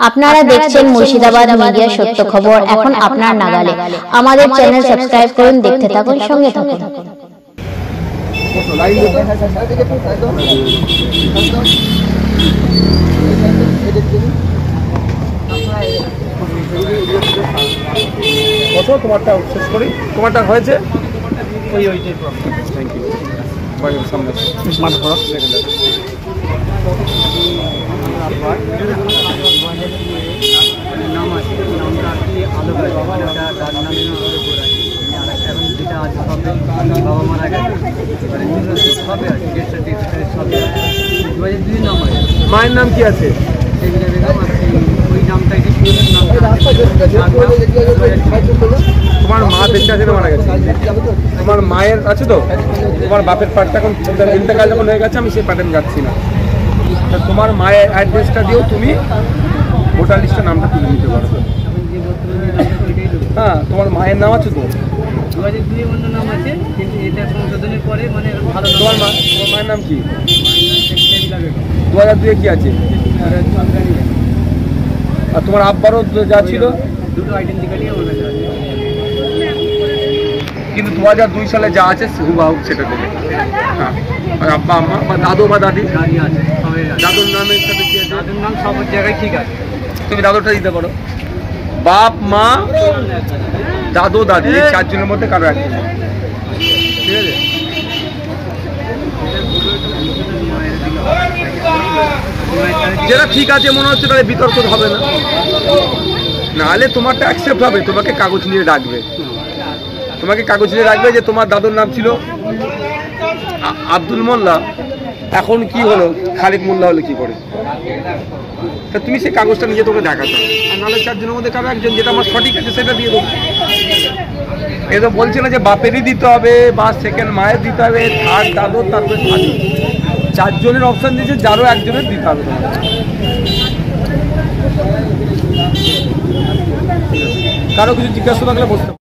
আপনারা দেখছেন মুর্শিদাবাদ মিডিয়া সত্য খবর এখন আপনার নাগালে। আমাদের চ্যানেল সাবস্ক্রাইব করুন, দেখতে থাকুন, সঙ্গে থাকুন। তোমারটা শেষ করি, তোমারটা হয়েছে ওই থ্যাংক ইউ। সামনে স্মার্ট করা নাম আছে, নামটা আর কি আলো করে মানে ওটা তার নামে আর এখন যেটা আছে হবে বাবা মারা গেছে মানে হবে আর কি ডেথ সার্টিফিকেট সবে 2002 নাম আছে। মায়ের নাম কি আছে? সেগুলো বেগম আর ওই নামটাই কি তোমার মা বেঁচে আছে, মারা গেছে। তোমার মায়ের আছে তো, তোমার বাপের পার্টটা এখন ইন্তেকাল যখন হয়ে গেছে, আমি সেই প্যাটার্ন যাচ্ছি না। তোমার মায়ের অ্যাড্রেসটা দিয়েও তুমি ভোটার লিস্টের নামটা তুলে নিতে পারো। হ্যাঁ, তোমার মায়ের নাম আছে তো? 2002 অন্য নাম আছে, কিন্তু এটা সংশোধনের পরে মানে ভালো। তোমার মায়ের নাম কি? 2002 কি আছে? আর তোমার আব্বারও যা ছিল দুটো আইডেন্টি কার্ডই আমার কাছে আছে, কিন্তু 2002 সালে যা আছে হুবাহু সেটা দেবে। হ্যাঁ, আর আব্বা আম্মা বা দাদু বা দাদি দাদি আছে, সবাই আছে। দাদুর নামের সাথে কি আছে? দাদুর নাম সব জায়গায় ঠিক আছে, তুমি দাদুটা দিতে পারো। বাপ মা দাদু দাদি এই চারজনের মধ্যে কারো একজন, ঠিক আছে? যেটা ঠিক আছে মনে হচ্ছে তাহলে বিতর্ক হবে না, নাহলে তোমারটা অ্যাকসেপ্ট হবে। তোমাকে কাগজ নিয়ে ডাকবে, তোমাকে কাগজ নিয়ে রাখবে যে তোমার দাদুর নাম ছিল আব্দুল মোল্লা, এখন কি হলো খালিক মোল্লা হলে কি করে? তা তুমি সেই কাগজটা নিয়ে তোকে দেখাতো, আর নাহলে চারজনের মধ্যে কারো একজন যেটা আমার সঠিক আছে সেটা দিয়ে দেবো। এ তো বলছে না যে বাপেরই দিতে হবে বা সেকেন্ড মায়ের দিতে হবে, থার্ড দাদুর, তারপরে দাদু, চারজনের অপশান দিয়েছে, যারও একজনের দিতে হবে তোমার। কারো কিছু জিজ্ঞাসা থাকলে বলতে